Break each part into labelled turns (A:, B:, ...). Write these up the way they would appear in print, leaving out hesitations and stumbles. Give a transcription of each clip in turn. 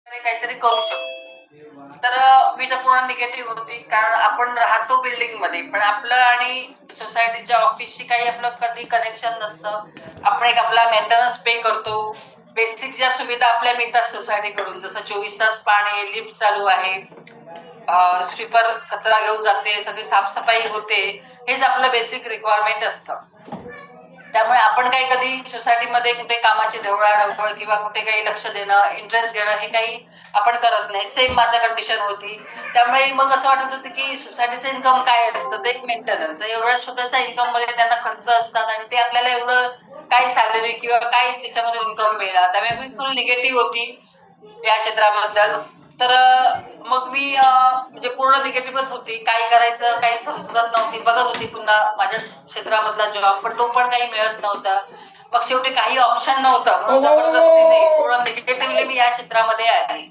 A: काहीतरी करू शकतो. तर मी तर पूर्ण निगेटिव्ह होती. कारण आपण राहतो बिल्डिंगमध्ये, पण आपलं आणि सोसायटीच्या ऑफिसशी काही आपलं कधी कनेक्शन नसतं. आपण एक आपला मेंटेनन्स पे करतो. बेसिक ज्या सुविधा आपल्या मिळतात सोसायटीकडून, जसं 24 तास पाणी, लिफ्ट चालू आहे, स्वीपर कचरा घेऊन जाते, सगळी साफसफाई होते. हेच आपलं बेसिक रिक्वायरमेंट असतं. त्यामुळे आपण काही कधी सोसायटीमध्ये कुठे कामाची ढवळाढवळ किंवा कुठे काही लक्ष देणं, इंटरेस्ट घेणं हे काही आपण करत नाही. सेम माझं कंडिशन होती. त्यामुळे मग असं वाटत होतं, की सोसायटीचं इन्कम काय असतं? ते एक मेंटेनन्स. एवढ्या छोट्याशा इन्कममध्ये त्यांना खर्च असतात आणि ते आपल्याला एवढं काय सॅलरी किंवा काय त्याच्यामध्ये इन्कम मिळणार. त्यामुळे मी फुल निगेटिव्ह होती या क्षेत्राबद्दल. तर मग मी म्हणजे पूर्ण निगेटिव्हच होती. काय करायचं काही समजत नव्हती. बघत होती पुन्हा माझ्याच क्षेत्रामधला जॉब, पण तो पण काही मिळत नव्हता. मग शेवटी काही ऑप्शन नव्हतं म्हणून जबरदस्तीने पूर्ण निगेटिव्हली मी या क्षेत्रामध्ये आली.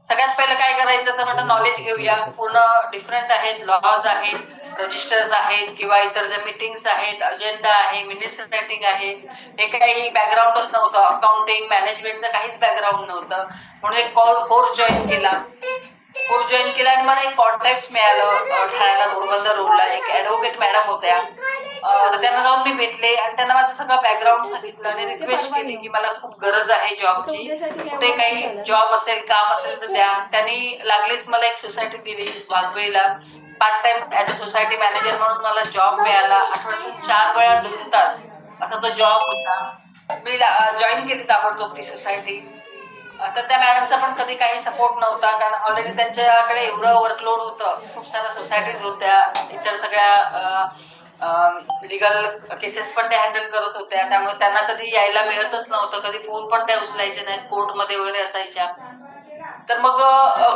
A: सगळ्यात पहिलं काय करायचं तर म्हटलं नॉलेज घेऊया. पूर्ण डिफरंट आहेत, लॉज आहेत, रजिस्टर्स आहेत किंवा इतर ज्या मीटिंग्स आहेत, अजेंडा आहे, मिनिट्स सेटिंग आहे. हे काही बॅकग्राऊंडच नव्हतं. अकाउंटिंग, मॅनेजमेंटचं काहीच बॅकग्राऊंड नव्हतं. म्हणून एक कोर्स जॉईन केला. कोर्स जॉईन केला आणि मला एक कॉन्टॅक्ट मिळालं ठाण्याला घोडबंदर रोडला एक ॲडव्होकेट मॅडम होत्या. तर त्यांना जाऊन मी भेटले आणि त्यांना माझं सगळं बॅकग्राऊंड सांगितलं आणि रिक्वेस्ट केली की मला खूप गरज आहे जॉबची. कुठे काही जॉब असेल, काम असेल तर द्या. त्यांनी लागलीच मला एक सोसायटी दिली वाघवेलीला. Part time as a society manager म्हणून मला जॉब मिळाला. आठवड्यातून 4 वेळा 2 तास असा तो जॉब होता. मी जॉईन केली ताबडतोब ती सोसायटी. तर त्या मॅडमचा पण कधी काही सपोर्ट नव्हता कारण ऑलरेडी त्यांच्याकडे एवढं वर्कलोड होतं. खूप साऱ्या सोसायटीज होत्या. इतर सगळ्या लीगल केसेस पण त्या हँडल करत होत्या. त्यामुळे त्यांना कधी यायला मिळतच नव्हतं. कधी फोन पण त्या उचलायचे नाहीत. कोर्टमध्ये वगैरे असायच्या. तर मग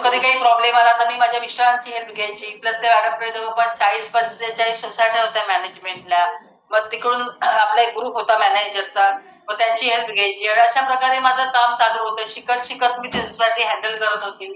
A: कधी काही प्रॉब्लेम आला तर मी माझ्या मिस्टरांची हेल्प घ्यायची. प्लस त्या मॅडमकडे जवळपास 40-45 सोसायट्या होत्या मॅनेजमेंटला. मग तिकडून आपला एक ग्रुप होता मॅनेजरचा. मग त्यांची हेल्प घ्यायची आणि अशा प्रकारे माझं काम चालू होतं. शिकत मी ती सोसायटी हँडल करत होती.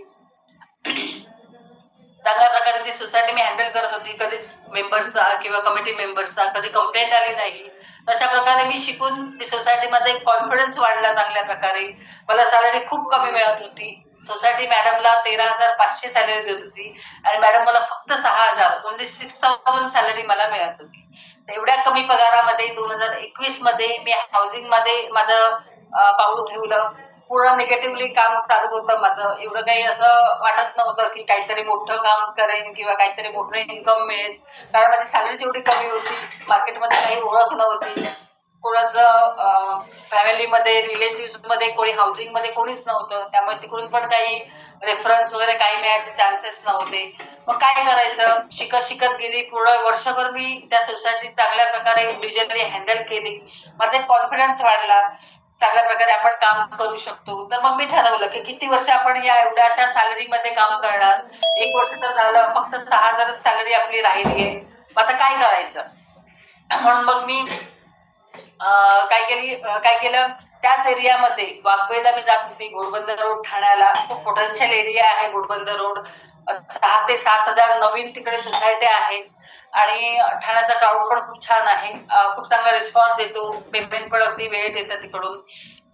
A: चांगल्या प्रकारे ती सोसायटी मी हँडल करत होती. कधीच मेंबर्सचा किंवा कमिटी मेंबर्सचा कधी कंप्लेंट आली नाही. तशा प्रकारे मी शिकून ती सोसायटी माझा एक कॉन्फिडन्स वाढला चांगल्या प्रकारे. मला सॅलरी खूप कमी मिळत होती. सोसायटी मॅडमला 13,500 सॅलरी देत होती आणि मॅडम मला फक्त 6,000 ओन्ली 6,000 सॅलरी मला मिळत होती. एवढ्या कमी पगारामध्ये 2021 मध्ये मी हाऊसिंगमध्ये माझं पाऊल ठेवलं. पूर्ण निगेटिव्हली काम चालू होतं माझं. एवढं काही असं वाटत नव्हतं, की काहीतरी मोठं काम करेन किंवा काहीतरी मोठं इन्कम मिळेल. कारण माझी सॅलरीच एवढी कमी होती. मार्केटमध्ये काही ओळख नव्हती. कोणाचं फॅमिलीमध्ये, रिलेटिव्हमध्ये कोणी हाऊसिंगमध्ये कोणीच नव्हतं. त्यामुळे तिकडून पण काही रेफरन्स वगैरे काही मिळायचे चान्सेस नव्हते. मग काय करायचं? शिकत गेली. पूर्ण वर्षभर मी त्या सोसायटी चांगल्या प्रकारे इंडिव्हिज्युअली हँडल केली. माझा एक कॉन्फिडन्स वाढला. चांगल्या प्रकारे आपण काम करू शकतो. तर मग मी ठरवलं, की किती वर्ष आपण या एवढ्याशा सॅलरीमध्ये काम करणार. 1 वर्ष तर झालं. फक्त 6,000च सॅलरी आपली राहिली आहे. मग आता काय करायचं? म्हणून मग मी काय केलं त्याच एरियामध्ये वाघवेलीला मी जात होती. घोडबंदर रोड ठाण्याला खूप पोटेन्शियल एरिया आहे घोडबंदर रोड. 6,000 ते 7,000 नवीन तिकडे सोसायट्या आहेत आणि ठाण्याचा क्राऊड पण खूप छान आहे. खूप चांगला रिस्पॉन्स येतो. पेमेंट पण अगदी वेळेत येतं तिकडून.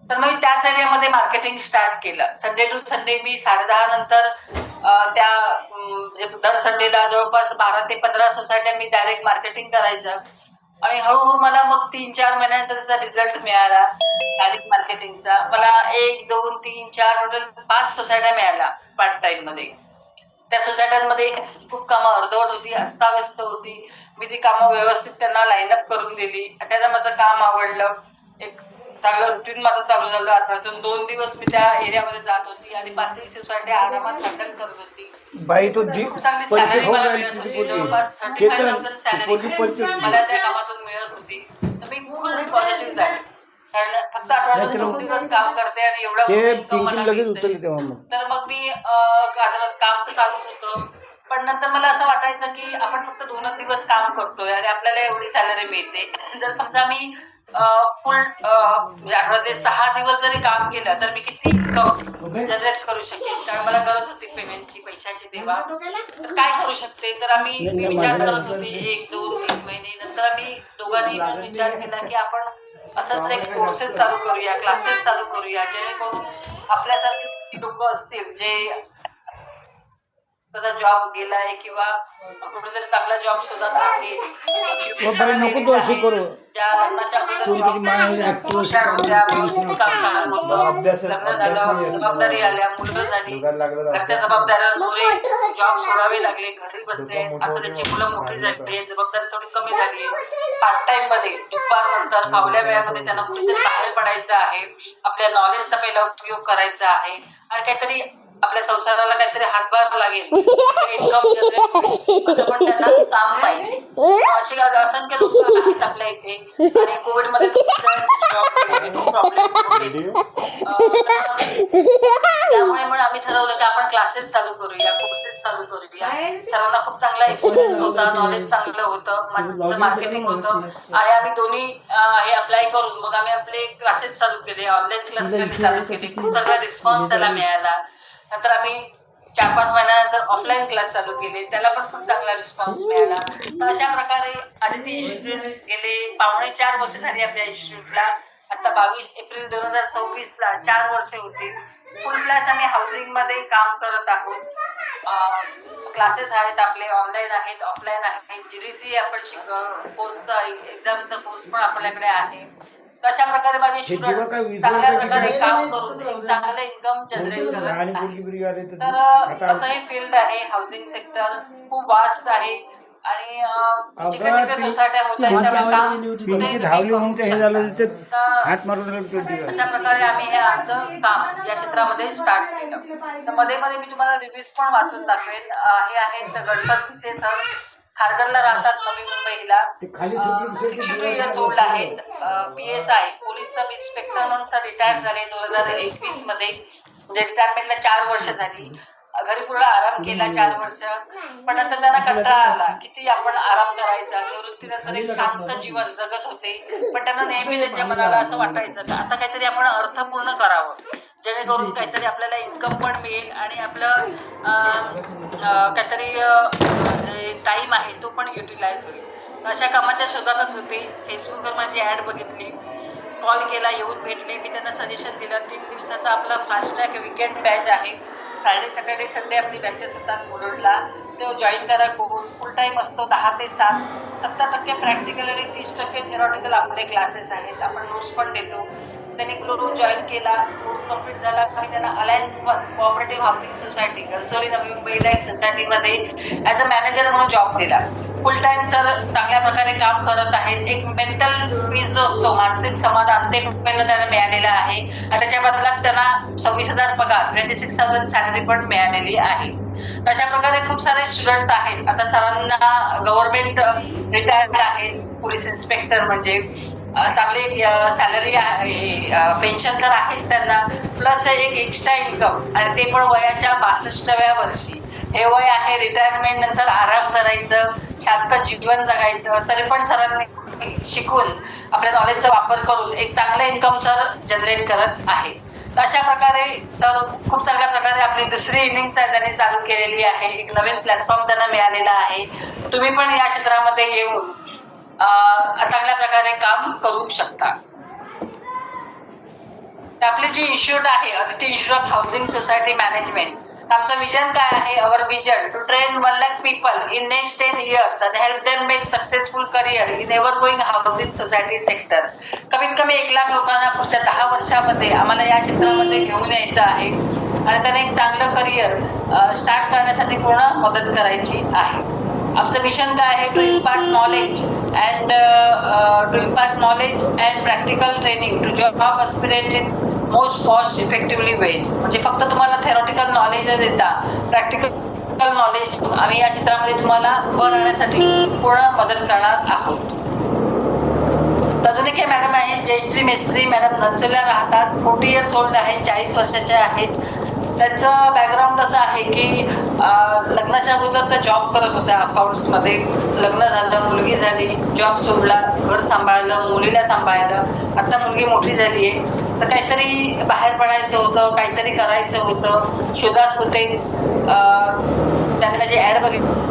A: तर मी त्याच एरियामध्ये मार्केटिंग स्टार्ट केलं. संडे टू संडे मी 10:30 नंतर त्या म्हणजे दर संडेला जवळपास 12 ते 15 सोसायट्या मी डायरेक्ट मार्केटिंग करायचं. आणि हळूहळू मला मग 3-4 महिन्यानंतर त्याचा रिझल्ट मिळाला डायरेक्ट मार्केटिंगचा. मला 1, 2, 3, 4 टोटल 5 सोसायट्या मिळाल्या पार्ट टाइम मध्ये. त्या सोसायट्यांमध्ये खूप कामं अर्धवट होती, अस्ताव्यस्त होती. मी ती कामं व्यवस्थित त्यांना लाईनअप करून दिली. त्यांना माझं काम आवडलं. एक चांगलं रुटीन माझं चालू झालं. आठवड्यातून 2 दिवस मी त्या एरियामध्ये जात होती आणि 5ही सोसायटी आरामात हँडल करत होती.
B: बाई तो
A: खूप चांगली सॅलरी मला मिळत होती. जवळपास 35,000 सॅलरी मला त्या कामातून मिळत होती. तर मी फुल पॉझिटिव्ह झाले. कारण फक्त आठवड्यातून 2 दिवस काम करते आणि एवढं इन्कम मला मिळतंय. तर मग मी माझं काम तर चालूच होतं. पण नंतर मला असं वाटायचं, की आपण फक्त 2च दिवस काम करतोय आणि आपल्याला एवढी सॅलरी मिळते. जर समजा मी फुल म्हणजे आठवड्यातले 6 दिवस जरी काम केलं, तर मी किती इन्कम जनरेट करू शकेन. कारण मला गरज होती पेमेंटची, पैशाची तेव्हा. तर काय करू शकते? तर मी विचार करत होते 1, 2, 3 महिने. नंतर आम्ही दोघांनी मिळून विचार केला, की आपण असंच एक कोर्सेस चालू करूया, क्लासेस चालू करूया, जेणेकरून आपल्यासारखेच किती लोक असतील जे त्याचा जॉब गेलाय किंवा कुठेतरी चांगला जॉब शोधत आहे.
B: नको तो असं करू.
A: ज्या लग्नाच्या अगोदर
B: कोणतरी
A: जॉब
B: माणूस active
A: हुशार होत्या,
B: टेन्शन
A: काम करत होतं, लग्न झालं, जबाबदारी आल्या, मुलं झाली, घरच्या जबाबदाऱ्यांमुळे जॉब सोडावे लागले, घरी बसले. आता त्याची मुलं मोठी झाली, जबाबदारी थोडी कमी झाली. पार्ट टाइम मध्ये दुपारनंतर फावल्या वेळामध्ये त्यांना कुठेतरी बाहेर पडायचं आहे, आपल्या नॉलेजचा पहिला उपयोग करायचा आहे आणि काहीतरी आपल्या संसाराला काहीतरी हातभार लागेल, इन्कम जनरेट होईल, असं पण त्यांना काम पाहिजे. असे असंख्य लोक आहेत आपल्या इथे आणि कोविड मध्ये त्यामुळे मग आम्ही ठरवलं की आपण क्लासेस चालू करूया, कोर्सेस चालू करूया. सर्वांना खूप चांगला एक्सपिरियन्स होता, नॉलेज चांगलं होतं, माझं मार्केटिंग होतं आणि आम्ही दोन्ही हे अप्लाय करून मग आम्ही आपले क्लासेस चालू केले, ऑनलाईन क्लास चालू केले. खूप चांगला रिस्पॉन्स त्याला मिळाला. नंतर आम्ही 4-5 महिन्यानंतर ऑफलाईन क्लास चालू केले, त्याला पण खूप चांगला रिस्पॉन्स मिळाला. तर अशा प्रकारे आदिती इन्स्टिट्यूट गेले 4.5 वर्ष झाली आपल्या इन्स्टिट्यूटला. आता 22 एप्रिल 2026ला 4 वर्ष होतील. फुल फ्लॅश आम्ही हाऊसिंग मध्ये काम करत आहोत. क्लासेस आहेत आपले, ऑनलाईन आहेत, ऑफलाईन आहेत. GDC आपण कोर्सचा एक्झामचा कोर्स पण आपल्याकडे आहे. अशा प्रकारे माझे स्टुडंट चांगल्या प्रकारे काम करून एक चांगलं इन्कम जनरेट करत आहे. तर असं हे फील्ड आहे. हाऊसिंग सेक्टर खूप वास्ट आहे आणि जिकडे तिकडे सोसायट्या होत आहेत, त्यामुळे काम कुठेही तुम्ही करू शकता. अशा प्रकारे आम्ही हे आमचं काम या क्षेत्रामध्ये स्टार्ट केलं. तर मध्ये मध्ये मी तुम्हाला रिव्ह्यूज पण वाचून दाखवेन. हे आहेत गणपत पिसे सर, खारघरला राहतात, नवी मुंबईला. 62 इयर्स ओल्ड आहेत. PSI पोलीस सब इन्स्पेक्टर म्हणून सर रिटायर झाले 2021 मध्ये. म्हणजे रिटायरमेंटला 4 वर्ष झाली. घरी पूर्ण आराम केला 4 वर्ष, पण नंतर त्यांना कंटाळा आला, किती आपण आराम करायचा. निवृत्तीनंतर एक शांत जीवन जगत होते, पण त्यांना नेहमी त्यांच्या मनाला असं वाटायचं की आता काहीतरी आपण अर्थपूर्ण करावं, जेणेकरून काहीतरी आपल्याला इन्कम पण मिळेल आणि आपलं काहीतरी जे टाइम आहे तो पण युटिलाइज होईल. अशा कामाच्या शोधातच होते. फेसबुकवर माझी ऍड बघितली, कॉल केला, येऊन भेटले. मी त्यांना सजेशन दिलं. 3 दिवसाचा आपला फास्ट ट्रॅक विकेंड बॅच आहे. फ्रायडे सॅटर्डे संडे आपली बॅचेस होतात मुलुंडला. तो जॉईन करा. कोर्स फुल टाइम असतो 10 ते 7. 70% प्रॅक्टिकल आणि 30% थेरॉटिकल आपले क्लासेस आहेत. आपण नोट्स पण देतो. त्यांनी क्लोरूम जॉईन केला, कोर्स कम्प्लीट झाला. मी त्यांना alliance cooperative housing society Ghansoli नवी मुंबईला एक सोसायटीमध्ये ॲज अ मॅनेजर म्हणून जॉब दिला. फुल टाइम सर चांगल्या प्रकारे काम करत आहेत. एक मेंटल पीस जो असतो, मानसिक समाधान, ते त्यांना मिळालेलं आहे आणि त्याच्या बदल्यात त्यांना 26,000 पगार, 26,000 सॅलरी पण मिळालेली आहे. अशा प्रकारे खूप सारे स्टुडंट्स आहेत. आता सरांना गव्हर्नमेंट रिटायर्ड आहेत, पोलीस इन्स्पेक्टर, म्हणजे चांगली सॅलरी आहे, पेन्शन तर आहेच त्यांना, प्लस एक एक्स्ट्रा इन्कम, आणि ते पण वयाच्या 62व्या वर्षी. हे वय आहे रिटायरमेंट नंतर आराम करायचं, शांत जीवन जगायचं. तरी पण सरांनी शिकून आपल्या नॉलेजचा वापर करून एक चांगलं इन्कम सर जनरेट करत आहे. अशा प्रकारे सर खूप चांगल्या प्रकारे आपली दुसरी इनिंग त्यांनी चालू केलेली आहे. एक नवीन प्लॅटफॉर्म त्यांना मिळालेला आहे. तुम्ही पण या क्षेत्रामध्ये येऊन चांगल्या प्रकारे काम करू शकता. आपली जी इन्स्टिट्यूट आहे, Aditi institute of housing society management, आमचं विजन काय आहे? Our vision to train 1 lakh people in next 10 years and help them make successful career in ever growing housing society sector. कमीत कमी 1 लाख लोकांना पुढच्या 10 वर्षामध्ये आम्हाला या क्षेत्रामध्ये घेऊन यायचं आहे आणि त्यांना एक चांगलं करिअर स्टार्ट करण्यासाठी पूर्ण मदत करायची आहे. आमचं मिशन काय आहे? To impart knowledge and practical training to job aspirant in most cost effectively ways. म्हणजे फक्त तुम्हाला थेरॉटिकल नॉलेज देता, प्रॅक्टिकल नॉलेज आम्ही या क्षेत्रामध्ये तुम्हाला उभं राहण्यासाठी पूर्ण मदत करणार आहोत. अजून एक मॅडम आहे, जयश्री मेस्त्री मॅडम, घनसोलीला राहतात, 40 years ओल्ड आहेत, 40 वर्षाच्या आहेत. त्यांचं बॅकग्राऊंड असं आहे की लग्नाच्या अगोदर त्या जॉब करत होत्या अकाउंट्समध्ये. लग्न झालं, मुलगी झाली, जॉब सोडला, घर सांभाळलं, मुलीला सांभाळलं. आता मुलगी मोठी झाली आहे, तर काहीतरी बाहेर पडायचं होतं, काहीतरी करायचं होतं, शोधात होतेच. त्यांनी माझी ॲड बघितली.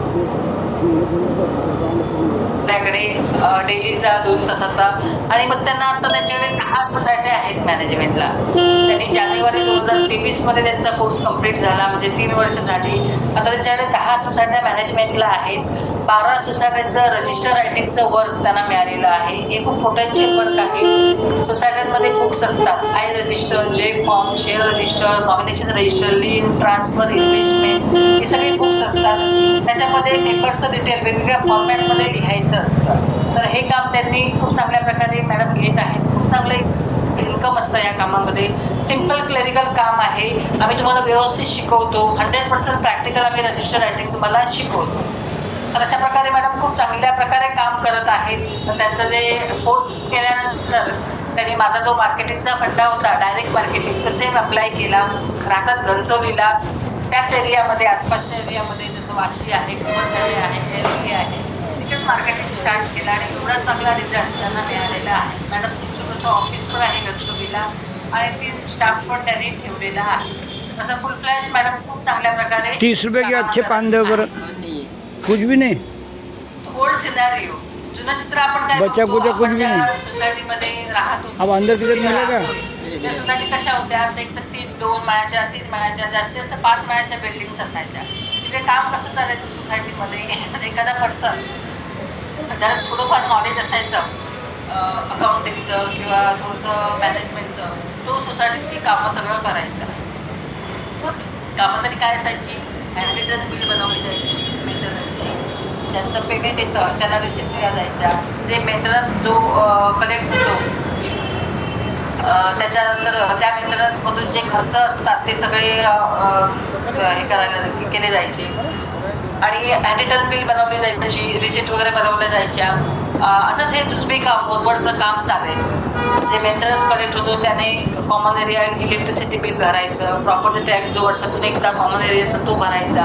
A: आपल्याकडे डेलीचा 2 तासाचा. आणि मग त्यांना आता त्यांच्याकडे 10 सोसायट्या आहेत मॅनेजमेंटला. त्यांनी जानेवारी 2023 मध्ये त्यांचा कोर्स कंप्लीट झाला, म्हणजे 3 वर्ष झाली. आता त्यांच्याकडे 10 सोसायट्या मॅनेजमेंटला आहेत. 12 सोसायट्यांचं रजिस्टर रायटिंगचं वर्क त्यांना मिळालेलं आहे. हे खूप पोटेन्शियल वर्क आहे. सोसायट्यांमध्ये बुक्स असतात, I register, J form, share register, nomination register, lien, transfer, investment, हे सगळे बुक्स असतात. त्याच्यामध्ये पेपर्सचं डिटेल वेगवेगळ्या फॉर्मॅटमध्ये लिहायचं असतं. तर हे काम त्यांनी खूप चांगल्या प्रकारे मॅडम घेत आहेत. खूप चांगलं इन्कम असतं या कामामध्ये. सिम्पल क्लेरिकल काम आहे. आम्ही तुम्हाला व्यवस्थित शिकवतो. 100% प्रॅक्टिकल आम्ही रजिस्टर रायटिंग तुम्हाला शिकवतो. तर अशा प्रकारे मॅडम खूप चांगल्या प्रकारे काम करत आहेत. तर त्यांचं जे कोर्स केल्यानंतर त्यांनी माझा जो मार्केटिंगचा फंडा होता, डायरेक्ट मार्केटिंग, तो सेम अप्लाय केला. राहतात घनसोलीला, त्याच एरियामध्ये, आसपासच्या एरियामध्ये, जसं वाशी आहे, कुंभरखेडे आहे, एरवी आहे, तिथेच मार्केटिंग स्टार्ट केलं आणि एवढा चांगला रिझल्ट त्यांना मिळालेला आहे. मॅडमचं छोटंसं ऑफिस पण आहे घनसोलीला आणि 3 स्टाफ पण त्यांनी ठेवलेला आहे. तसं फुल फ्लॅश मॅडम खूप चांगल्या प्रकारे
B: 30 रुपये के अच्छे पान दो बर, कुछ भी नहीं.
A: ओल्ड सिनेरियो, जुनं चित्र आपण काय
B: बच्चा
A: बघतो,
B: कुछ
A: आपण
B: भी
A: ज्या
B: नहीं.
A: सोसायटीमध्ये राहत होतो,
B: अब अंदर किधर मिलेगा?
A: त्या सोसायटी कशा होत्या, एक तर 2 माळ्याच्या, 3 माळ्याच्या, जास्तीत जास्त 5 माळ्याच्या बिल्डिंग्स असायच्या. तिथे काम कसं चालायचं सोसायटीमध्ये, एखादा पर्सन ज्याला थोडंफार नॉलेज असायचं अकाउंटिंगचं किंवा थोडंसं मॅनेजमेंटचं, तो सोसायटीची कामं सगळं करायचं. कामं तरी काय असायची, हँडरिटन बिल बनवली जायची मेंटेनन्सची. ज्यांचं पेमेंट येतं त्यांना रिसिप्ट दिल्या जायच्या. जे मेंटेनन्स जो कलेक्ट होतो, त्याच्यानंतर त्या मेंटेनन्समधून जे खर्च असतात ते सगळे हे करायला केले जायचे. आणि हँडरिटन बिल बनवली जायची, रिसिप्ट वगैरे बनवल्या जायच्या. असंच हे जुसबी काम, वरवरचं काम चालायचं. जे मेंटेनन्स कलेक्ट होतो त्याने कॉमन एरिया इलेक्ट्रिसिटी बिल भरायचं, प्रॉपर्टी टॅक्स जो वर्षातून एकदा कॉमन एरियाचा तो भरायचा,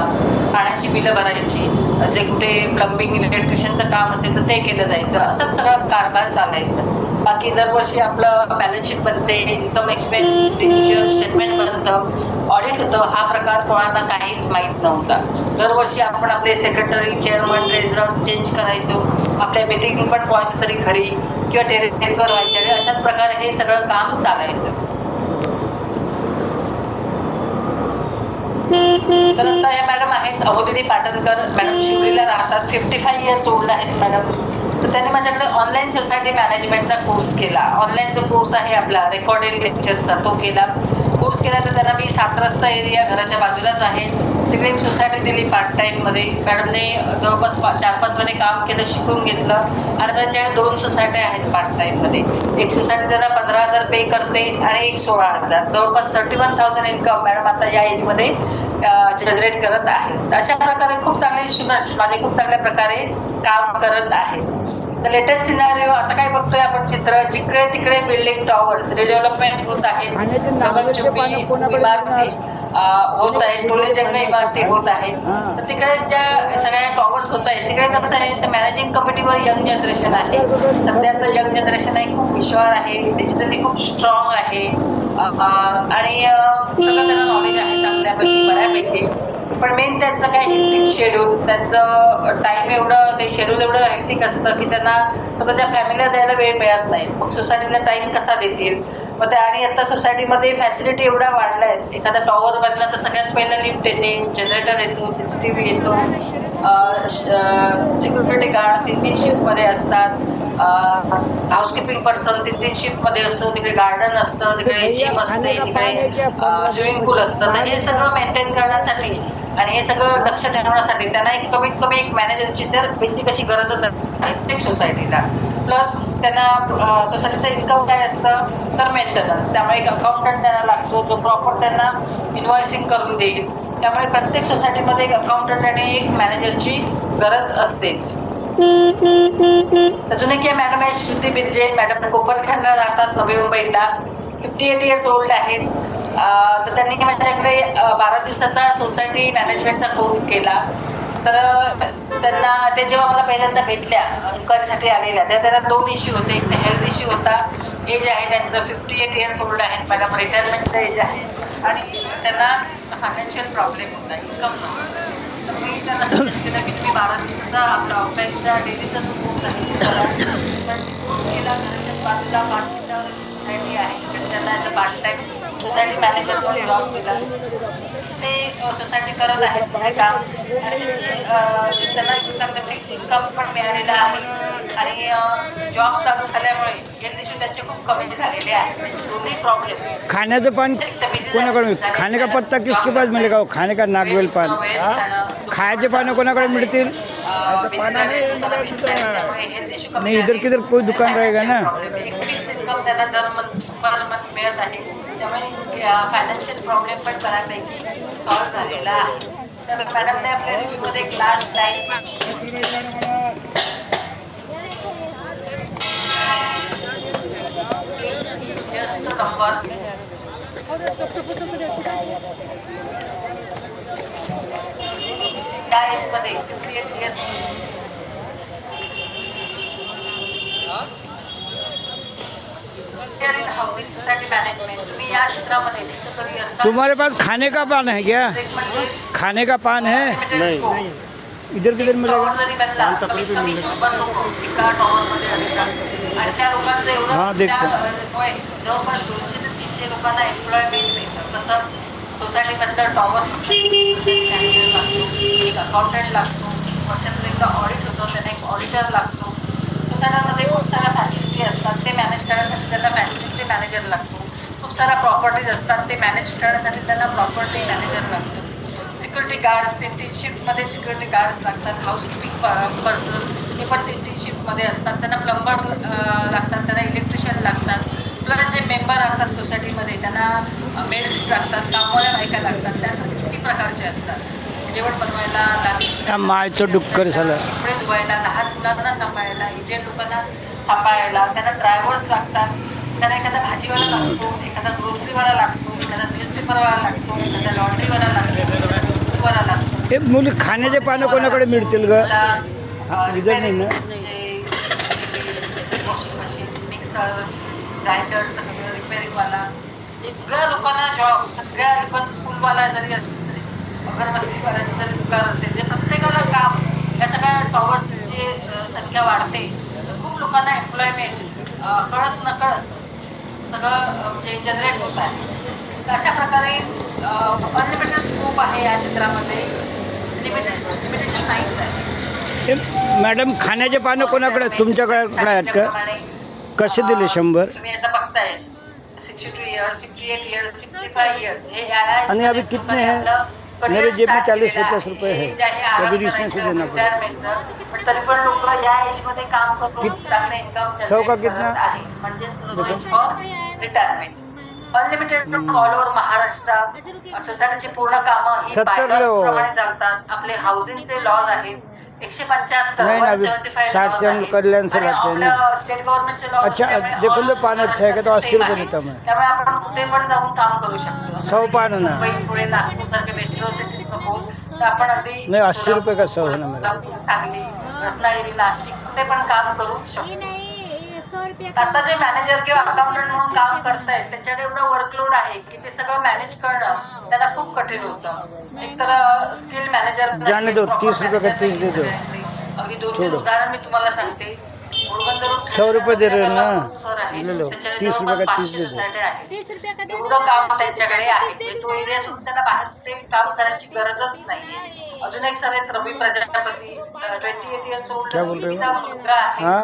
A: पाण्याची बिलं भरायची, जे कुठे प्लंबिंग इलेक्ट्रिशियनचं काम असेल तर ते केलं जायचं. असंच सगळं कारभार चालायचं. बाकी दरवर्षी आपलं बॅलन्स शीट बनते, इन्कम एक्सपेंडिचर स्टेटमेंट बनतं, ऑडिट होतं. हा प्रकार कोणाला काहीच माहीत नव्हता. दरवर्षी आपण आपले सेक्रेटरी, चेअरमन, ट्रेझरर चेंज करायचो. आपल्या मीटिंग पण कोणाच्या तरी घरी किंवा टेरेसवर व्हायच्या. आणि अशाच प्रकारे हे सगळं काम चालायचं. तर आता या मॅडम आहेत अहोबिनी पाटणकर. मॅडम शिवरीला राहतात. 55 इयर्स ओल्ड आहेत मॅडम. तर त्यांनी माझ्याकडे ऑनलाईन सोसायटी मॅनेजमेंटचा कोर्स केला. ऑनलाईन जो कोर्स आहे आपला रेकॉर्डेड लेक्चर्सचा, तो केला. कोर्स केल्यानंतर त्यांना मी 7 रस्ता एरिया घराच्या बाजूलाच आहे, तिकडे एक सोसायटी दिली पार्ट टाईममध्ये. मॅडमने जवळपास 4-5 महिने काम केलं, शिकून घेतलं. आणि त्यांच्याकडे 2 सोसायट्या आहेत पार्ट टाईममध्ये. एक सोसायटी त्यांना 15,000 पे करते आणि एक 16,000, जवळपास 31,000 इन्कम मॅडम आता या एजमध्ये जनरेट करत आहेत. अशा प्रकारे खूप चांगले स्टुडंट्स माझे खूप चांगल्या प्रकारे काम करत आहेत. तर लेटेस्ट सिनारिओ आता काय बघतोय आपण चित्र, जिकडे तिकडे बिल्डिंग टॉवर्स रिडेव्हलपमेंट होत आहेत, गगनचुंबी इमारती होत आहेत, टोलेजंग इमारती होत आहेत. तर तिकडे ज्या सगळ्या टॉवर्स होत आहेत तिकडे कसं आहे, तर मॅनेजिंग कमिटीवर यंग जनरेशन आहे. सध्याचं यंग जनरेशन आहे, खूप हुशार आहे, डिजिटली खूप स्ट्रॉंग आहे आणि सगळं त्यांना नॉलेज आहे चांगल्यापैकी, बऱ्यापैकी. पण मेन त्यांचं काय हेक्टिक शेड्यूल, त्यांचं टाईम एवढं, ते शेड्यूल एवढं हेक्टिक असतं की त्यांना स्वतःच्या फॅमिलीला द्यायला वेळ मिळत नाही. मग सोसायटीला टाईम कसा देतील मग ते. आणि आता सोसायटीमध्ये फॅसिलिटी एवढ्या वाढल्या आहेत. एखादा टॉवर बनला तर सगळ्यात पहिलं लिफ्ट येते, जनरेटर येतो, CCTV येतो, सिक्युरिटी गार्ड 3-3 शिफ्टमध्ये असतात, हाऊसकीपिंग पर्सन 3-3 शिफ्टमध्ये असतो, तिकडे गार्डन असतं, तिकडे जिम असते, तिकडे स्विमिंग पूल असतं. तर हे सगळं मेंटेन करण्यासाठी आणि हे सगळं लक्ष ठेवण्यासाठी त्यांना एक कमीत कमी एक मॅनेजरची तर बेसिक अशी गरजच आहे प्रत्येक सोसायटीला. प्लस त्यांना सोसायटीचं इन्कम काय असतं तर मेंटेनन्स, त्यामुळे एक अकाउंटंट त्यांना लागतो जो प्रॉपर त्यांना इन्व्हॉइसिंग करून देईल. त्यामुळे प्रत्येक सोसायटीमध्ये एक अकाउंटंट आणि एक मॅनेजरची गरज असतेच. अजून एक मॅडम आहे श्रुती बिर्जे. मॅडम कोपरखंडला राहतात, नवी मुंबईला. 58 इयर्स ओल्ड आहेत. तर त्यांनी माझ्याकडे 12 दिवसाचा सोसायटी मॅनेजमेंटचा कोर्स केला. तर त्यांना ते जेव्हा मला पहिल्यांदा भेटल्या इन्क्वायरीसाठी आलेल्या, त्या त्यांना 2 इश्यू होते. एक हेल्थ इश्यू होता, एज आहे त्यांचं 58 इयर्स ओल्ड आहेत मॅडम, रिटायरमेंटचं एज आहे. आणि त्यांना फायनान्शियल प्रॉब्लेम होता, इन्कम नव्हतं. तर मी त्यांना सजेस्ट केलं की तुम्ही 12 दिवसाचा आपला ऑफलाईनचा डेलीचा जो कोर्स आहे तो करा. पण मी कोर्स केला. घराच्याच बाजूला पाठीच्या सोसायटी आहे तिकडे त्यांना as a part time society manager म्हणून जॉब केला. ते सोसायटी करत आहेत पुढे काम आणि त्यांना एक चांगलं फिक्स इन्कम पण मिळालेलं आहे आणि जॉब चालू झाल्यामुळे हेल्थ इश्यू त्यांचे खूप कमी झालेले आहेत. त्यांचे दोन्ही प्रॉब्लेम
B: खाने का पान कोणाकडे मिळतील? खाने का पत्ता किसके पास मिलेगा? वो खाने का नागवेल पान खायचे पानं कोणाकडे मिळतील? नहीं, इधर किधर कोई दुकान रहेगा ना.
A: एक फिक्स इन्कम त्यांना पर मंथ मिळत आहे. त्यामुळे फायनान्शियल प्रॉब्लेम पण बऱ्यापैकी सॉल्व्ह झालेला आहे. तर मॅडमने आपल्या रिव्ह्यूमध्ये एक लास्ट लाईन जस्ट नंबर त्या एजमध्ये 58 years in housing society management तुम्ही या क्षेत्रामध्ये तुमचं करिअर
B: तुम्हारे पास खाने का पान है क्या?
A: म्हणजे
B: खाने का पान है?
A: नहीं.
B: इधर किधर मिलेगा?
A: टॉवर जरी बनला कमीत कमी 100 लोक एका टॉवरमध्ये असतात आणि त्या लोकांचं एवढं
B: हा, देखतो.
A: त्यामुळे जवळपास 200 ते 300 लोकांना एम्प्लॉयमेंट मिळतं. तसं सोसायटीमधलं टॉवर मॅनेजर लागतो, एक अकाउंटंट लागतो, वर्षातून एकदा ऑडिट होतं त्यांना एक ऑडिटर लागतो. सोसायट्यांमध्ये खूप साऱ्या फॅसिलिटी असतात ते मॅनेज करण्यासाठी त्यांना फॅसिलिटी मॅनेजर लागतो. खूप साऱ्या प्रॉपर्टीज असतात ते मॅनेज करण्यासाठी त्यांना प्रॉपर्टी मॅनेजर लागतो. सिक्युरिटी गार्ड्स 3-3 शिफ्टमध्ये सिक्युरिटी गार्ड्स लागतात. हाऊसकीपिंग पर्सन हे पण 3-3 शिफ्टमध्ये असतात. त्यांना प्लंबर लागतात, त्यांना इलेक्ट्रिशियन लागतात. प्लस जे मेंबर राहतात सोसायटीमध्ये त्यांना मेड्स लागतात, कामवाल्या बायका लागतात. त्यानंतर किती प्रकारचे असतात. जेवण बनवायला
B: मायचं डुक्कर झालं.
A: कपडे धुवायला, लहान मुलांना सांभाळायला, एजेड लोकांना सांभाळायला, त्यांना ड्रायव्हर्स लागतात. त्यांना एखादा भाजीवाला लागतो, एखादा ग्रोसरीवाला लागतो, एखादा न्यूजपेपरवाला लागतो, एखादा लॉन्ड्रीवाला लागतो, वाला लागतो.
B: हे मुली खाण्याचे पानं कोणाकडे मिळतील ग? इधर नाही ना.
A: वॉशिंग मशीन, मिक्सर, ग्राइंडर, सगळं रिपेअरिंगवाला, सगळ्या लोकांना जॉब, सगळ्या इव्हन फुलवाला जरी असेल, अगरबत्तीवाल्याचं जरी दुकान असेल, जे प्रत्येकाला काम या सगळ्या टॉवर्सची संख्या वाढते. खूप लोकांना एम्प्लॉयमेंट कळत नकळत सगळं म्हणजे जनरेट होत आहे. तर अशा प्रकारे अनलिमिटेड स्कोप आहे या क्षेत्रामध्ये. लिमिटेशन नाहीच आहे.
B: हे मॅडम खाण्याचे पानं कोणाकडे? तुमच्याकडे आहेत का? कसे दिले 100?
A: तुम्ही आता बघताय 62 इयर्स, 58 इयर्स, 55 इयर्स हे
B: आणि अभी कितने हैं? मेरे जेब में 40-50 रुपये है. कभी इसमें से देना पड़ेगा.
A: पण तरी पण लोक या एज मध्ये काम करून चांगले इन्कम
B: 100 का कितना?
A: आहे. म्हणजेच no age for retirement. Unlimited all over Maharashtra सोसायटीची पूर्ण कामं ही
B: 70
A: प्रमाणे चालतात. आपले हाऊसिंगचे लॉज आहेत 175,
B: नहीं ना, अभी
A: 175
B: 60 से हम कल्याण से लाते हैं ना.
A: स्टेट गव्हर्नमेंटचे लॉ.
B: अच्छा, देखो तो पान अच्छा है का? तो 80 रुपये देता मैं.
A: त्यामुळे आपण कुठे पण जाऊन काम करू शकतो.
B: 100 पान ना.
A: मुंबई, पुणे, नागपूर सारखे मेट्रो सिटीज नको तर आपण अगदी
B: नाही, 80 रुपये का 100 है ना मेरा.
A: सांगली, रत्नागिरी, नाशिक कुठे पण काम करू शकतो. आता जे मॅनेजर किंवा अकाउंटंट म्हणून काम करतायत त्यांच्याकडे एवढं वर्कलोड आहे की ते सगळं मॅनेज करणं त्यांना खूप कठीण होतं. एकतर स्किल मॅनेजर
B: जाने दो, 30 रुपये का 30 दे दो.
A: अगदी 2-3 उदाहरण मी तुम्हाला सांगते.
B: 100 रुपये दे रहे हो ना. ले लो, 30 रुपये का 30 दे दो.
A: सोसायटी आहे एवढं काम त्यांच्याकडे आहे. म्हणजे तो एरिया सोडून त्यांना बाहेर ते काम करायची गरजच नाहीये. अजून एक सर आहेत रवी प्रजापती, 28 इयर्स ओल्ड.
B: क्या बोल रहे हो?
A: मुलगा आहे.
B: हाँ,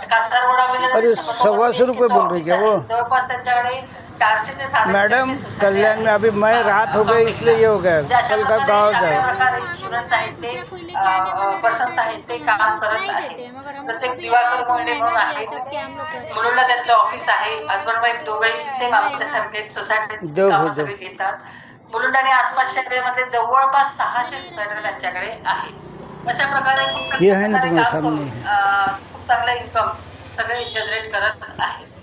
A: कासारवडा वगैरे
B: अरे 125 रुपये बोल रही क्या वो?
A: जवळपास त्यांच्याकडे 400 ते 700
B: मैडम कल्याण में अभी मैं रात हो गई इसलिए ये हो गया. कल का गाँव
A: चांगल्या
B: जाए.
A: प्रकारे स्टुडंट्स आहेत ते पर्सन्स आहेत ते काम करत आहेत. जसे दिवाकर मोहिने म्हणून आहेत. मुलुंडला त्यांचं ऑफिस आहे. हसबंड वाईफ दोघंही सेम आमच्यासारखे सोसायटीत कामं सगळी घेतात. मुलुंड आणि आसपासच्या एरियामध्ये जवळपास 600 सोसायटी त्यांच्याकडे आहेत. अशा प्रकारे खूप चांगल्या प्रकारे काम करून खूप चांगला इन्कम सगळे जनरेट करत आहेत.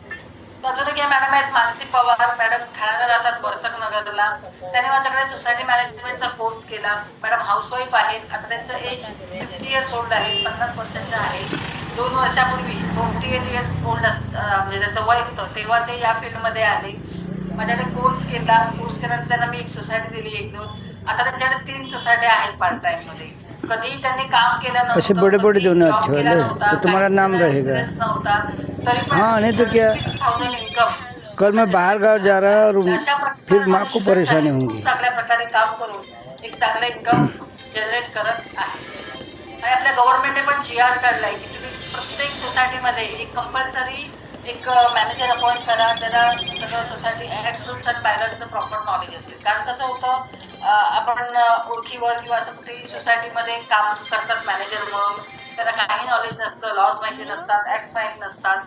A: अजून एक मॅडम आहेत मानसी पवार. मॅडम ठाण्याला राहतात वर्तक नगरला. त्याने माझ्याकडे सोसायटी मॅनेजमेंटचा कोर्स केला. मॅडम हाऊसवाईफ आहेत. आता त्यांचं एज 50 इयर्स ओल्ड आहे, 50 वर्षाच्या आहेत. 2 वर्षापूर्वी 48 इयर्स ओल्ड म्हणजे त्यांचं वय होतं तेव्हा ते या फील्डमध्ये आले. माझ्याकडे कोर्स केल्यानंतर त्यांना मी एक सोसायटी दिली, 1-2. आता त्यांच्याकडे 3 सोसायटी आहेत पार्ट टाइम मध्ये. कधी त्यांनी काम केलं नव्हतं,
B: ऐसे बड़े बड़े
A: कधी
B: जो ना
A: जॉब
B: अच्छे
A: केला
B: वाले,
A: नव्हता,
B: तो तुम्हारा
A: काहीच
B: नाम
A: त्यांना
B: रहेगा।
A: experience नव्हता, तरी पण
B: हाँ, नहीं तो क्या,
A: 6,000 इन्कम
B: कल मैं बाहर गाँव जा रहा और
A: अशा
B: फिर
A: प्रकारे
B: माँ को परेशानी
A: खूप
B: होंगी।
A: चांगल्या प्रकारे काम करून एक चांगलं इन्कम जनरेट करत आहे. आणि आपल्या गव्हर्नमेंटने पण GR काढलाय की तुम्ही प्रत्येक सोसायटीमध्ये एक कंपल्सरी एक मॅनेजर अपॉइंट करा, ज्याला सगळं सोसायटी ऍक्ट रूल्स अँड बायलॉजचं प्रॉपर नॉलेज असेल. कारण कसं होतं, आपण ओळखीवर किंवा असं कुठेही सोसायटीमध्ये काम करतात मॅनेजर म्हणून, त्याला काही नॉलेज नसतं, लॉज माहिती नसतात, ऍक्ट माहीत नसतात,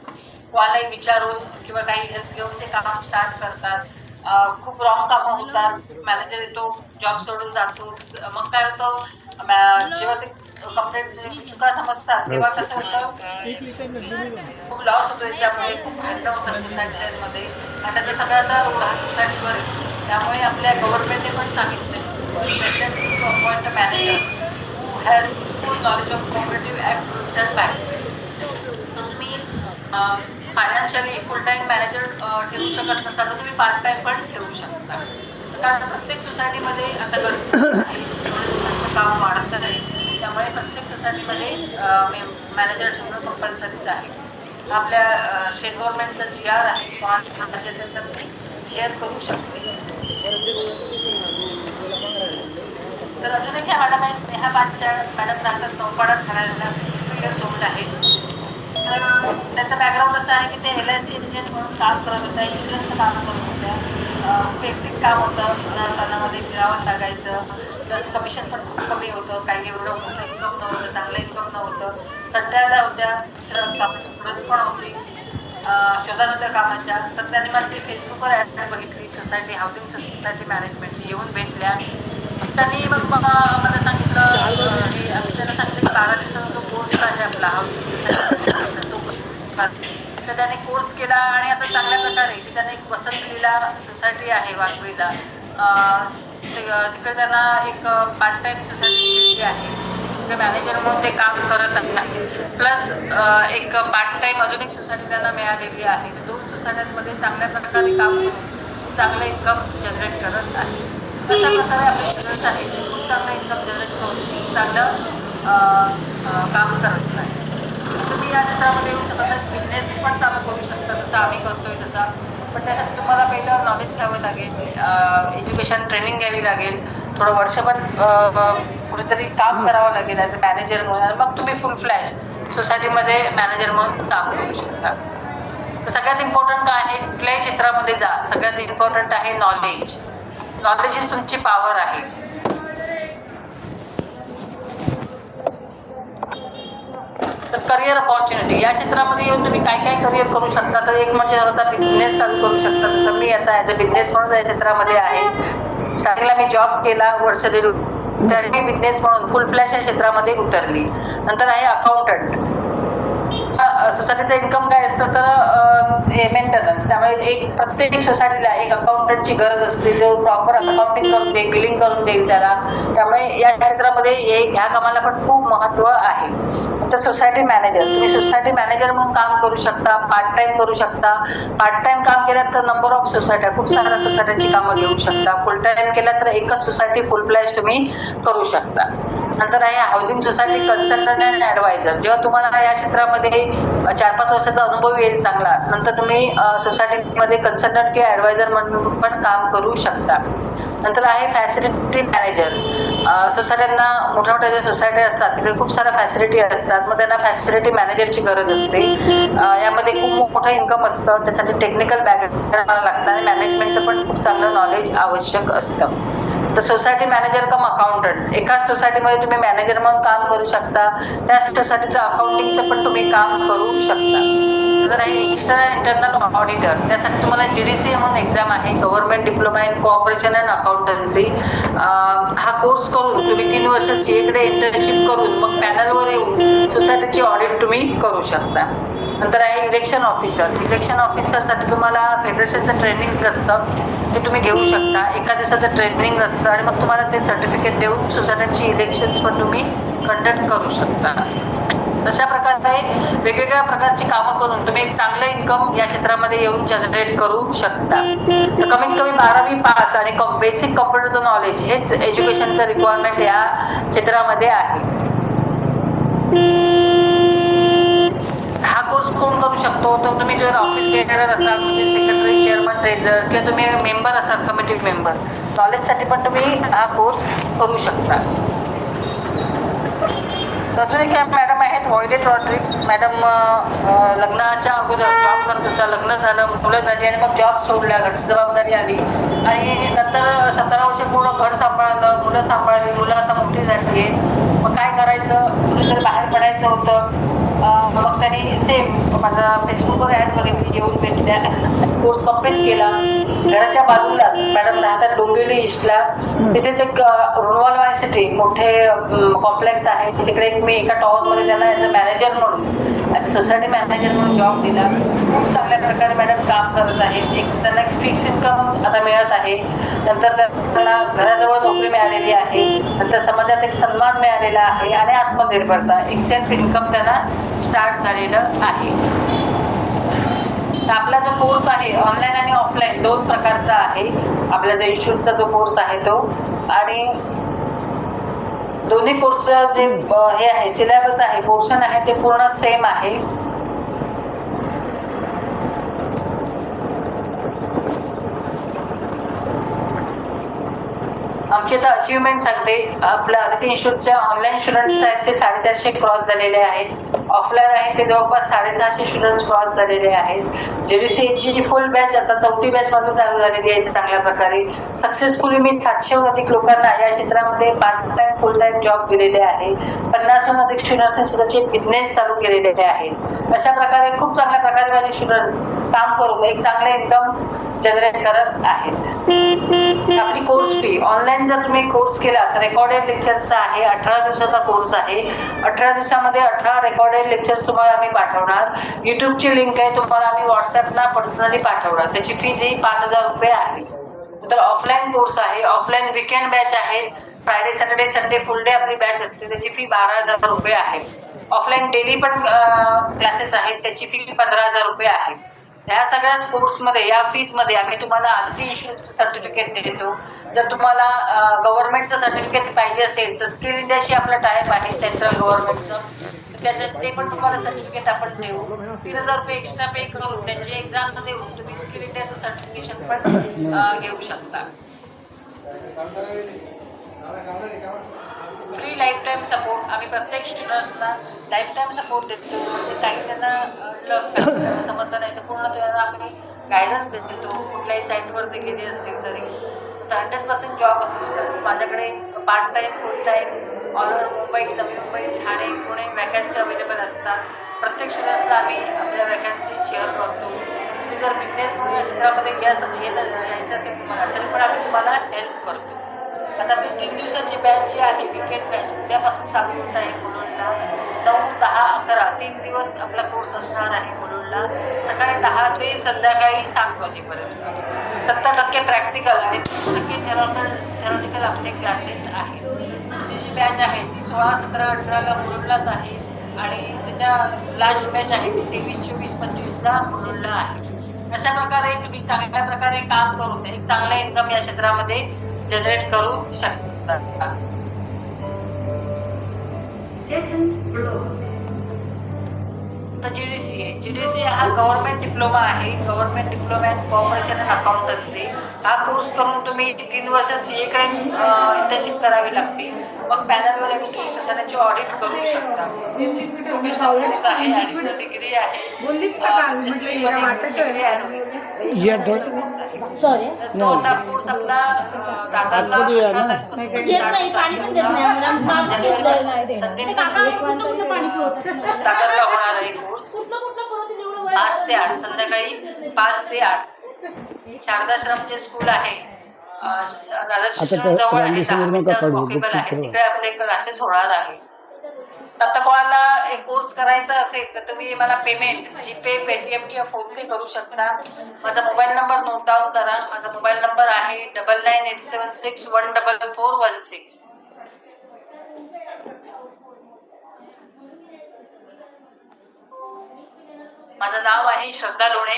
A: कोणालाही विचारून किंवा काही हेल्प घेऊन ते काम स्टार्ट करतात. खूप रॉंग कामं होतात, मॅनेजर येतो, जॉब सोडून जातो. मग काय होतं, जेव्हा ते कंप्लेंट चुका समजतात तेव्हा कसं होतं, खूप लॉस होतो, त्याच्यामुळे खूप भांडणं होतात सोसायटीमध्ये आणि त्याचा सगळ्याचा रोड हा सोसायटीवर आहे. त्यामुळे आपल्या गव्हर्नमेंटने पण सांगितलं to appoint a manager who has full knowledge of cooperative act rules and bylaws. तर तुम्ही फायनान्शियली फुल टाइम मॅनेजर ठेवू शकत नसाल तर तुम्ही पार्ट टाइम पण ठेवू शकता. कारण प्रत्येक सोसायटीमध्ये आता गरजेचं आहे, सोसायटीचं काम वाढत आहे, त्यामुळे प्रत्येक सोसायटीमध्ये मॅनेजर ठेवणं कंपल्सरीच आहे. आपल्या स्टेट गव्हर्नमेंटचा GR आहे, कोणाचे असेल तर मी शेअर करू शकते. तर अजून एक मॅडम आहे, स्नेहा पांचाळ मॅडम, राहतात नौपाड्यात, ठाण्याला, 2 years old आहे. तर त्याचं बॅकग्राऊंड असं आहे की ते LIC एजंट म्हणून काम करत होत्या, इन्शुरन्सचं काम करत होत्या. हेक्टिक काम होतं, तानामध्ये फिरावं लागायचं, प्लस कमिशन पण खूप कमी होतं, काही एवढं मोठं इन्कम नव्हतं, चांगलं इन्कम नव्हतं, कंटाळल्या होत्या, कामाची गरज पण होती, शोधात होत्या कामाच्या. तर त्यांनी माझी फेसबुकवर ॲड बघितली, सोसायटी हाऊसिंग सोसायटी मॅनेजमेंटची, येऊन भेटल्या. त्यांनी मग मला सांगितलं, आम्ही त्यांना सांगितलं की 12 दिवसाचा जो कोर्स आहे आपला हाऊसिंग सोसायटी तो, तर त्याने कोर्स केला आणि आता चांगल्या प्रकारे त्याने एक वसंत लीला सोसायटी आहे वाघवीला, तिकडे त्यांना एक पार्ट टाइम सोसायटी दिलेली आहे, तिकडे मॅनेजर म्हणून ते काम करत आहेत. प्लस एक पार्ट टाइम अजून एक सोसायटी त्यांना मिळालेली आहे. 2 सोसायट्यांमध्ये चांगल्या प्रकारे काम करून चांगलं इन्कम जनरेट करत आहे. अशा प्रकारे आपले बिझनेस आहे, खूप चांगलं इन्कम जनरेट करून चांगलं काम करत आहे. तुम्ही या क्षेत्रामध्ये येऊ शकता, बिझनेस पण चालू करू शकता, जसं आम्ही करतोय तसा. पण त्यासाठी तुम्हाला पहिलं नॉलेज घ्यावं लागेल, एज्युकेशन ट्रेनिंग घ्यावी लागेल, थोडं वर्षभर कुठेतरी काम करावं लागेल ॲज अ मॅनेजर म्हणून, आणि मग तुम्ही फुल फ्लॅश सोसायटीमध्ये मॅनेजर म्हणून काम करू शकता. तर सगळ्यात इम्पॉर्टंट आहे, कुठल्याही क्षेत्रामध्ये जा, सगळ्यात इम्पॉर्टंट आहे नॉलेज. नॉलेज हीच तुमची पॉवर आहे. तर करिअर अपॉर्च्युनिटी या क्षेत्रामध्ये येऊन तुम्ही काय काय करिअर करू शकता. तर एक म्हणजे स्वतःचा बिझनेस चालू करू शकता, जसं मी आता ॲज अ बिझनेस म्हणून या क्षेत्रामध्ये आहे. स्टार्टिंगला मी जॉब केला, 1.5 वर्ष, तर मी बिझनेस म्हणून फुल फ्लॅश या क्षेत्रामध्ये उतरली. नंतर आहे अकाउंटंट. सोसायटीचं इन्कम काय असतं तर मेंटेनन्स, त्यामुळे प्रत्येक सोसायटीला एक अकाउंटंटची गरज असते, जो प्रॉपर अकाउंटिंग करून देईल, बिलिंग करून देईल त्याला. त्यामुळे या क्षेत्रामध्ये ह्या कामाला पण खूप महत्त्व आहे. तर सोसायटी मॅनेजर, तुम्ही सोसायटी मॅनेजर म्हणून काम करू शकता, पार्ट टाइम करू शकता. पार्ट टाइम काम केलं तर नंबर ऑफ सोसायट्या, खूप साऱ्या सोसायट्यांची कामं घेऊ शकता. फुल टाइम केलं तर एकच सोसायटी फुल फ्लॅश तुम्ही करू शकता. नंतर आहे housing society consultant and advisor. जेव्हा तुम्हाला या क्षेत्रामध्ये 4-5 वर्षाचा अनुभव येईल चांगला, नंतर तुम्ही सोसायटीमध्ये कन्सल्टंट किंवा ॲडवायझर म्हणून पण काम करू शकता. नंतर आहे फॅसिलिटी मॅनेजर. सोसायट्यांना मोठ्या मोठ्या ज्या सोसायटी असतात तिकडे खूप साऱ्या फॅसिलिटी असतात, मग त्यांना फॅसिलिटी मॅनेजरची गरज असते. यामध्ये खूप मोठं इन्कम असतं, त्यासाठी टेक्निकल बॅकग्राऊंड लागतं आणि मॅनेजमेंटचं पण खूप चांगलं नॉलेज आवश्यक असतं. तर सोसायटी मॅनेजर कम अकाउंटंट, एकाच सोसायटीमध्ये तुम्ही मॅनेजर म्हणून काम करू शकता, त्या सोसायटीचं अकाउंटिंगचं पण तुम्ही काम करू शकता. तर आहे एक्सटर्नल इंटरनल ऑडिटर, त्यासाठी तुम्हाला GDCA म्हणून एक्झाम आहे, government diploma in cooperation and accountancy. हा कोर्स करून तुम्ही 3 वर्ष CA कडे इंटर्नशिप करून मग पॅनलवर येऊन सोसायटीची ऑडिट तुम्ही करू शकता. नंतर आहे इलेक्शन ऑफिसर. इलेक्शन ऑफिसरसाठी तुम्हाला फेडरेशनचं ट्रेनिंग असतं, ते तुम्ही घेऊ शकता. 1 दिवसाचं ट्रेनिंग असतं आणि मग तुम्हाला ते सर्टिफिकेट देऊन सोसायटीची इलेक्शन्स पण तुम्ही कंडक्ट करू शकता. तशा प्रकारे वेगवेगळ्या प्रकारची कामं करून तुम्ही एक चांगलं इन्कम या क्षेत्रामध्ये येऊन जनरेट करू शकता. तर कमीत कमी 12वी पास आणि बेसिक कॉम्प्युटरचं नॉलेज हेच एज्युकेशनचं रिक्वायरमेंट या क्षेत्रामध्ये आहे. हा कोर्स कोण करू शकतो? तर तुम्ही जर ऑफिस बेअरर असाल म्हणजे सेक्रेटरी, चेअरमन, ट्रेझरर किंवा तुम्ही मेंबर असाल कमिटी मेंबर, नॉलेजसाठी पण तुम्ही हा कोर्स करू शकता. अजून एक मॅडम आहेत व्हॉयलेट रॉड्रिक्स मॅडम. लग्नाच्या अगोदर जॉब करत होत्या, लग्न झालं, मुलं झाली आणि मग जॉब सोडल्या, घरची जबाबदारी आली आणि नंतर 17 वर्ष पूर्ण घर सांभाळलं, मुलं सांभाळली, मुलं आता मोठी झाली आहे. मग काय करायचं, कुठेतरी बाहेर पडायचं होतं. मग त्यांनी सेम माझा फेसबुकवर ॲड बघितली, येऊन भेटल्या, कोर्स कम्प्लीट केला. घराच्या बाजूलाच मॅडम राहतात डोंबिवली ईस्टला, तिथेच एक रुणवाल सिटी मोठे कॉम्प्लेक्स आहे. तिकडे मी एका टॉवरमध्ये त्यांना ॲज अ मॅनेजर म्हणून, ॲज अ सोसायटी मॅनेजर म्हणून जॉब दिला. खूप चांगल्या प्रकारे मॅडम काम करत आहेत. त्यांना एक फिक्स इन्कम आता मिळत आहे. नंतर त्यांना घराजवळ नोकरी मिळालेली आहे. नंतर समाजात एक सन्मान मिळालेला आहे आणि आत्मनिर्भरता, एक सेल्फ इन्कम त्यांना स्टार्ट झालेलं आहे. तर आपला जो कोर्स आहे ऑनलाईन आणि ऑफलाईन दोन प्रकारचा आहे. आपला जो इन्स्टिट्यूटचा जो कोर्स आहे तो, आणि दोन्ही कोर्सचं जे हे आहे सिलेबस आहे, पोर्शन आहे ते पूर्ण सेम आहे. आमचे तर अचिव्हमेंट सांगते. आपल्या आदित्य इन्स्टिट्यूटच्या ऑनलाईन स्टुडंट्स आहेत ते 450 क्रॉस झालेले आहेत. ऑफलाईन आहेत ते जवळपास 650 स्टुडंट्स क्रॉस झालेले आहेत. JDCAची फुल बॅच आता 4थी बॅच मध्ये चालू झालेली आहे चांगल्या प्रकारे. सक्सेसफुली मी 700हून अधिक लोकांना या क्षेत्रामध्ये पार्ट टाइम फुल टाइम जॉब दिलेले आहे. 50हून अधिक स्टुडंट्सने स्वतःचे बिझनेस चालू केलेले आहेत. अशा प्रकारे खूप चांगल्या प्रकारे माझे स्टुडंट्स काम करून एक चांगले इन्कम जनरेट करत आहेत. आपली कोर्स फी ऑनलाईन जर तुम्ही कोर्स केला तर रेकॉर्डेड लेक्चर्सचा आहे. 18 दिवसाचा कोर्स आहे. 18 दिवसामध्ये 18 रेकॉर्डेड लेक्चर्स तुम्हाला आम्ही पाठवणार. युट्यूबची लिंक आहे, तुम्हाला आम्ही व्हॉट्सअपला पर्सनली पाठवणार. त्याची फीज ही 5000 रुपये आहे. तर ऑफलाईन कोर्स आहे. ऑफलाईन वीकेंड बॅच आहे. फ्रायडे सॅटर्डे संडे फुल डे आपली बॅच असते. त्याची फी 12,000 रुपये आहे. ऑफलाईन डेली पण क्लासेस आहेत, त्याची फी 15,000 रुपये आहे. ह्या सगळ्या कोर्समध्ये या फीसमध्ये आम्ही तुम्हाला आदित्य इन्स्टिट्यूटचं सर्टिफिकेट देतो. जर तुम्हाला गव्हर्नमेंटचं सर्टिफिकेट पाहिजे असेल तर स्किल इंडियाशी आपलं टायप आहे सेंट्रल गव्हर्नमेंटचं. त्याच्यात ते पण तुम्हाला सर्टिफिकेट आपण देऊ. 3,000 रुपये एक्स्ट्रा पे करून त्यांची एक्झाम देऊन तुम्ही स्किल इंडियाचं सर्टिफिकेशन पण घेऊ शकता. फ्री लाईफ टाईम सपोर्ट आम्ही प्रत्येक स्टुडंट्सना लाईफ टाईम सपोर्ट देतो. म्हणजे काही त्यांना समजलं नाही तर पूर्ण त्यांना आम्ही गायडन्स देतो. कुठल्याही साईटवरती गेले असतील तरी 100% जॉब असिस्टन्स माझ्याकडे पार्ट टाईम फुल time all over Mumbai, Navi Mumbai, Thane, Pune vacancy available असतात. प्रत्येक स्टुडंट्सला आम्ही आपल्या वॅकन्सी शेअर करतो. तुम्ही जर बिझनेस या क्षेत्रामध्ये यायचं असेल तुम्हाला तरी पण आम्ही तुम्हाला हेल्प करतो. आता आपली 3 दिवसाची बॅच जी आहे वीकेंड बॅच उद्यापासून चालू होत आहे मुलुंडला. 9, 10, 11 3 दिवस आपला कोर्स असणार आहे मुलुंडला. सकाळी 10 ते संध्याकाळी 7 वाजेपर्यंत. 70% प्रॅक्टिकल आणि 30% थेरॉटिकल आपले क्लासेस आहेत. पुढची जी बॅच आहे ती 16, 17, 18ला मुलुंडलाच आहे आणि त्याच्या लास्ट बॅच आहे ती 23, 24, 25ला मुलुंडला आहे. अशा प्रकारे तुम्ही चांगल्या प्रकारे काम करून एक चांगला इन्कम या क्षेत्रामध्ये जनरेट करू शकता. तर GDCA हा गव्हर्नमेंट डिप्लोमा आहे. Government diploma in corporation and accountancy. हा कोर्स करून तुम्ही 3 वर्ष CA कडे इंटर्नशिप करावी लागते. मग पॅनलवर तुम्ही शासनाची ऑडिट करू शकता. प्रोफेशनल कोर्स आहे, ॲडिशनल डिग्री आहे.
C: सॉरी
A: तो आता कोर्स आपला दादरला 18 दादरला होणार आहे कोर्स. 5 ते 8 संध्याकाळी 5 ते 8 शारदाश्रम जे स्कूल आहे जवळ आहे 10 मिनिटं वॉकेबल आहे. तिकडे आपले क्लासेस होणार आहे. आता कोणाला एक कोर्स करायचा असेल तर तुम्ही मला पेमेंट जीपे, पेटीएम किंवा फोनपे करू शकता. माझा मोबाईल नंबर नोट डाऊन करा. माझा मोबाईल नंबर आहे 9987614416. माझं नाव आहे श्रद्धा लोणे.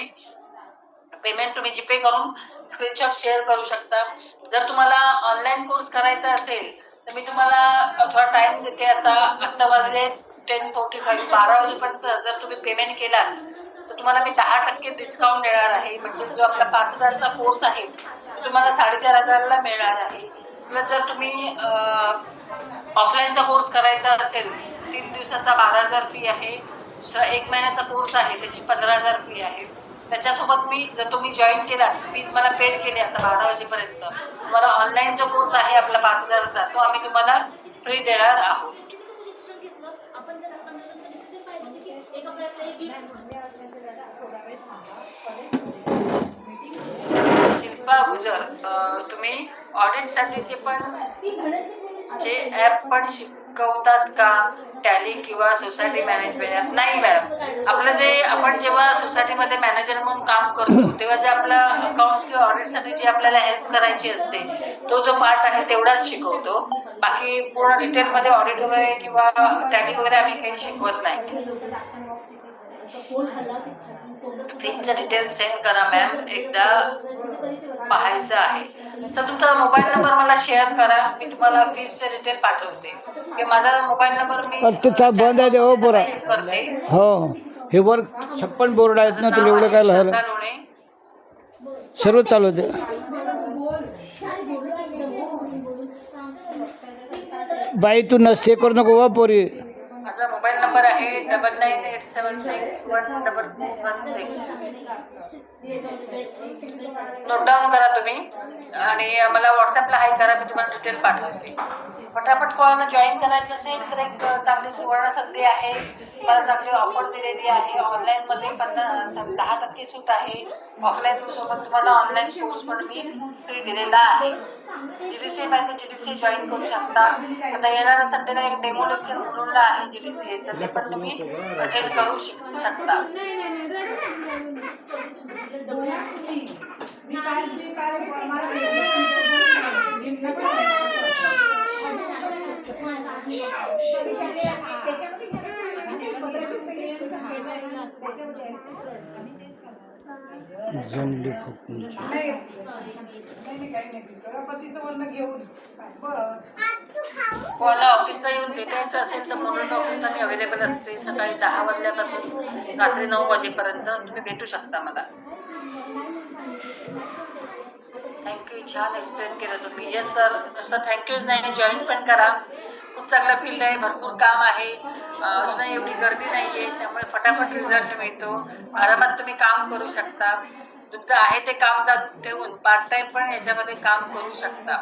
A: पेमेंट तुम्ही जीपे करून स्क्रीनशॉट शेअर करू शकता. जर तुम्हाला ऑनलाईन कोर्स करायचा असेल तर मी तुम्हाला थोडा टाइम देते. आता वाजले 10:45, 12 वाजेपर्यंत जर तुम्ही पेमेंट केलात तर तुम्हाला मी 10% डिस्काउंट देणार आहे. म्हणजे जो आपला 5,000चा कोर्स आहे तो तुम्हाला 4,500ला मिळणार आहे. प्लस जर तुम्ही ऑफलाईनचा कोर्स करायचा असेल 3 दिवसाचा 12,000 फी आहे. दुसरा 1 महिन्याचा कोर्स आहे त्याची 15,000 फी आहे. त्याच्यासोबत जर तुम्ही जॉईन केला, फीज मला पेड केली आता 12 वाजेपर्यंत, तुम्हाला ऑनलाईन जो कोर्स आहे आपला 5,000चा तो आम्ही तुम्हाला फ्री देणार आहोत. शिल्पा गुजर, तुम्ही ऑडिटसाठीचे पण जे ॲप पण शिकवतात का, टॅली किंवा सोसायटी मॅनेजमेंट? नाही मॅडम, आपलं जे आपण जेव्हा सोसायटीमध्ये मॅनेजर म्हणून काम करतो तेव्हा जे आपला अकाउंट्स किंवा ऑडिटसाठी जी आपल्याला हेल्प करायची असते तो जो पार्ट आहे तेवढाच शिकवतो. बाकी पूर्ण डिटेलमध्ये ऑडिट वगैरे किंवा टॅली वगैरे आम्ही काही शिकवत नाही. फीजचं डिटेल सेंड करा मॅम, एकदा पाहायचं आहे. सर तुमचा मोबाईल नंबर मला शेअर करा, मी तुम्हाला फीजचे डिटेल पाठवते. माझा मोबाईल नंबर मी
B: बंद आहे हो पोरा
A: करते.
B: हो, हे वर 56 बोर्ड आहेत ना, तुला एवढं काय राहिलं? सर्व चालू होते. बाई तू नसते करू नको वा पोरी.
A: माझा मोबाईल नंबर आहे 9987611116. नोट डाऊन करा तुम्ही आणि मला व्हॉट्सअपला हाय करा, मी तुम्हाला डिटेल पाठवते. फटाफट कोणाला जॉईन करायचं असेल तर एक चांगली सुवर्ण संधी आहे. मला चांगली ऑफर दिलेली आहे. ऑनलाईनमध्ये 10% सूट आहे. ऑफलाईन सोबत तुम्हाला ऑनलाईन कोर्स पण मी फ्री दिलेला आहे. GDCA पाहिजे GDCA जॉईन करू शकता. आता येणाऱ्या संडेला एक डेमो लेक्चर बोलवलं आहे GDCAचं, ते पण तुम्ही अटेंड करू शकता.
B: जमली
A: कोणाला ऑफिसला येऊन भेटायचं असेल तर म्हणून ऑफिसला मी अवेलेबल असते. सकाळी 10 वाजल्यापासून रात्री 9 वाजेपर्यंत तुम्ही भेटू शकता मला. थँक्यू, छान एक्सप्लेन केलं तुम्ही. येस सर, नुसतं थँक्यूच नाही, जॉईन पण करा. खूप चांगला फील्ड आहे, भरपूर काम आहे, अजून एवढी गर्दी नाही आहे, त्यामुळे फटाफट रिझल्ट मिळतो. आरामात तुम्ही काम करू शकता. तुमचं आहे ते काम चालू ठेवून पार्ट टाइम पण याच्यामध्ये काम करू शकता.